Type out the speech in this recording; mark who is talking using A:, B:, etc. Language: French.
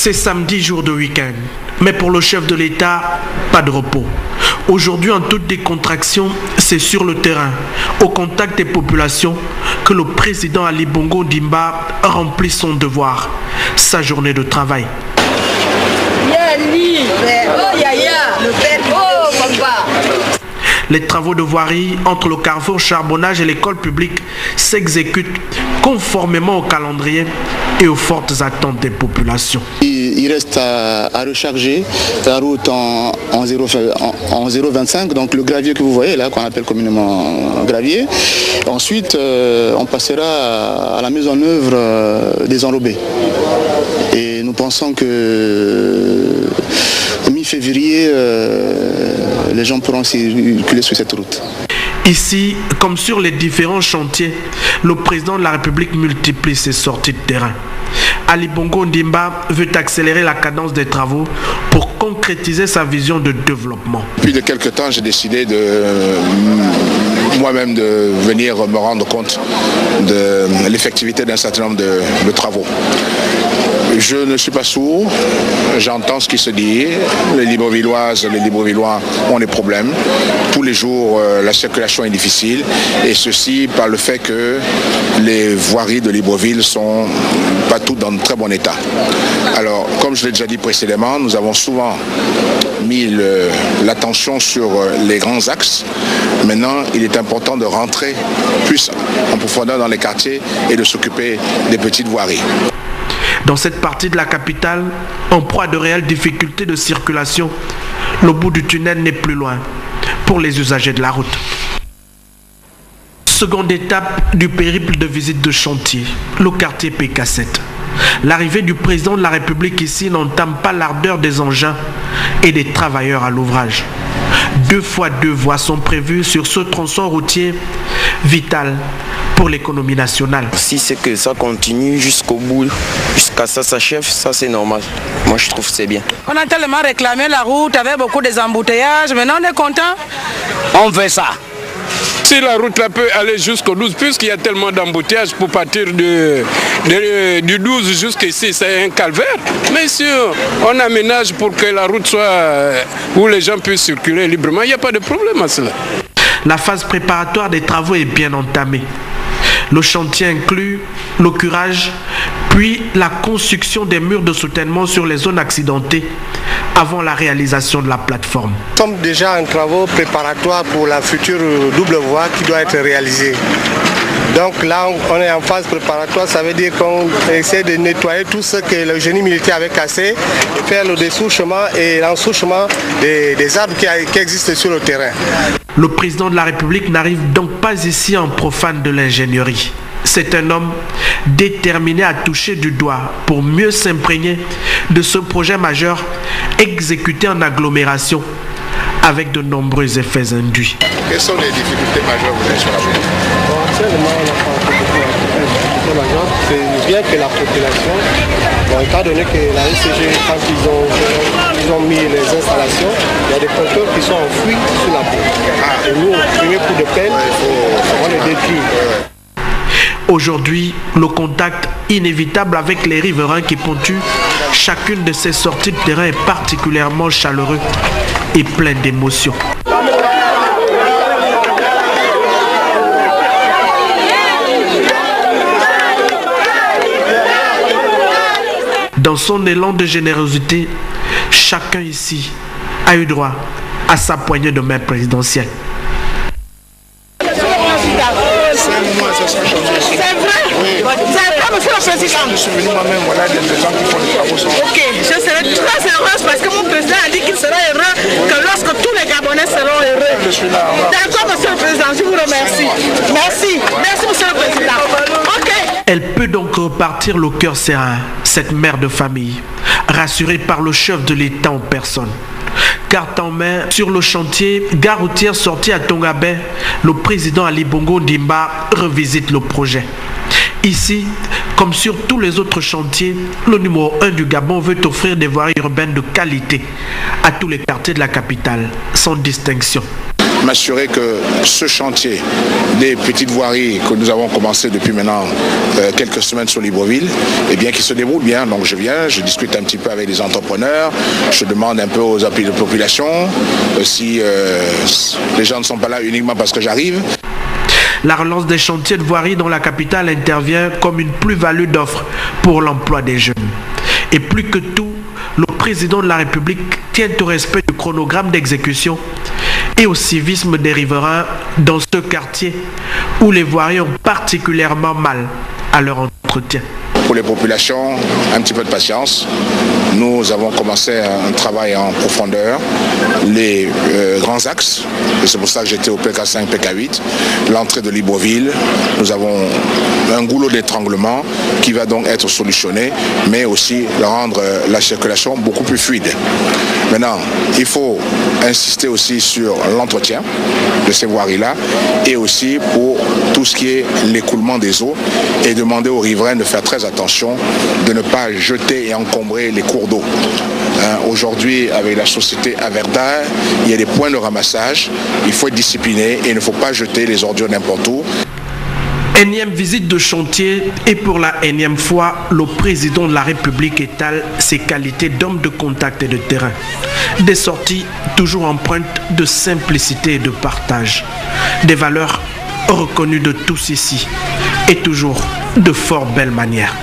A: C'est samedi, jour de week-end. Mais pour le chef de l'État, pas de repos. Aujourd'hui, en toute décontraction, c'est sur le terrain, au contact des populations, que le président Ali Bongo Ondimba remplit son devoir, sa journée de travail. Les travaux de voirie entre le carrefour charbonnage et l'école publique s'exécutent conformément au calendrier et aux fortes attentes des populations.
B: Il reste à recharger la route en 0,25, donc le gravier que vous voyez là, qu'on appelle communément gravier. Ensuite, on passera à la mise en œuvre des enrobés. Et nous pensons que mi-février, les gens pourront circuler sur cette route.
A: Ici, comme sur les différents chantiers, le président de la République multiplie ses sorties de terrain. Ali Bongo Ondimba veut accélérer la cadence des travaux pour concrétiser sa vision de développement.
C: Depuis de quelques temps, j'ai décidé moi-même de venir me rendre compte de l'effectivité d'un certain nombre de travaux. Je ne suis pas sourd, j'entends ce qui se dit. Les Librevilloises, les Librevillois ont des problèmes. Tous les jours, la circulation est difficile. Et ceci par le fait que les voiries de Libreville sont pas toutes dans de très bon état. Alors, comme je l'ai déjà dit précédemment, nous avons souvent mis l'attention sur les grands axes. Maintenant, il est important de rentrer plus en profondeur dans les quartiers et de s'occuper des petites voiries.
A: Dans cette partie de la capitale, en proie à de réelles difficultés de circulation, le bout du tunnel n'est plus loin pour les usagers de la route. Seconde étape du périple de visite de chantier, le quartier PK7. L'arrivée du président de la République ici n'entame pas l'ardeur des engins et des travailleurs à l'ouvrage. 2 fois 2 voies sont prévues sur ce tronçon routier vital pour l'économie nationale.
D: Si c'est que ça continue jusqu'au bout, jusqu'à ça s'achève, ça c'est normal. Moi je trouve que c'est bien.
E: On a tellement réclamé la route avec beaucoup d'embouteillages, maintenant on est content.
D: On veut ça.
F: Si la route là peut aller jusqu'au 12, puisqu'il y a tellement d'embouteillages pour partir du 12 jusqu'ici, c'est un calvaire. Mais si on aménage pour que la route soit où les gens puissent circuler librement, il n'y a pas de problème à cela.
A: La phase préparatoire des travaux est bien entamée. Le chantier inclut le curage, puis la construction des murs de soutènement sur les zones accidentées avant la réalisation de la plateforme.
G: Nous sommes déjà en travaux préparatoires pour la future double voie qui doit être réalisée. Donc là, on est en phase préparatoire, ça veut dire qu'on essaie de nettoyer tout ce que le génie militaire avait cassé, et faire le dessouchement et l'ensouchement des arbres qui existent sur le terrain.
A: Le président de la République n'arrive donc pas ici en profane de l'ingénierie. C'est un homme déterminé à toucher du doigt pour mieux s'imprégner de ce projet majeur exécuté en agglomération avec de nombreux effets induits.
C: Quelles sont les difficultés majeures que vous avez sur la route?
G: Actuellement, on n'a pas beaucoup de difficultés majeures. C'est bien que la population, étant donné que la SCG, quand ils ont mis les installations, il y a des compteurs qui sont enfouis sous la route. Et nous, au premier coup de pelle, on les détruit.
A: Aujourd'hui, le contact inévitable avec les riverains qui ponctuent chacune de ces sorties de terrain est particulièrement chaleureux et plein d'émotions. Dans son élan de générosité, chacun ici a eu droit à sa poignée de main présidentielle.
C: Je suis venu moi-même, voilà des gens qui font des travaux.
E: Ok, je serai très heureuse parce que mon président a dit qu'il sera heureux que lorsque tous les Gabonais seront heureux.
C: Je suis là.
E: D'accord, monsieur le président, je vous remercie. Merci, merci monsieur le président. Ok.
A: Elle peut donc repartir le cœur serein, cette mère de famille, rassurée par le chef de l'État en personne. Carte en main sur le chantier, gare routière sortie à Tongabé, le président Ali Bongo Ondimba revisite le projet. Ici, Comme sur tous les autres chantiers, le numéro 1 du Gabon veut offrir des voiries urbaines de qualité à tous les quartiers de la capitale, sans distinction.
C: M'assurer que ce chantier des petites voiries que nous avons commencé depuis maintenant quelques semaines sur Libreville, eh bien, qui se déroule bien. Donc je viens, je discute un petit peu avec les entrepreneurs, je demande un peu aux appuis de population si les gens ne sont pas là uniquement parce que j'arrive.
A: La relance des chantiers de voirie dans la capitale intervient comme une plus-value d'offres pour l'emploi des jeunes. Et plus que tout, le président de la République tient au respect du chronogramme d'exécution et au civisme des riverains dans ce quartier où les voiries ont particulièrement mal à leur entretien.
C: Pour les populations, un petit peu de patience. Nous avons commencé un travail en profondeur, les grands axes, et c'est pour ça que j'étais au PK5, PK8, l'entrée de Libreville. Nous avons un goulot d'étranglement qui va donc être solutionné, mais aussi rendre la circulation beaucoup plus fluide. Maintenant, il faut insister aussi sur l'entretien de ces voiries-là et aussi pour tout ce qui est l'écoulement des eaux et demander aux riverains de faire très attention, de ne pas jeter et encombrer les cours d'eau. Aujourd'hui, avec la société Averda, il y a des points de ramassage, il faut être discipliné et il ne faut pas jeter les ordures n'importe où.
A: Énième visite de chantier et pour la énième fois, le président de la République étale ses qualités d'homme de contact et de terrain. Des sorties toujours empreintes de simplicité et de partage. Des valeurs reconnues de tous ici et toujours de fort belles manières.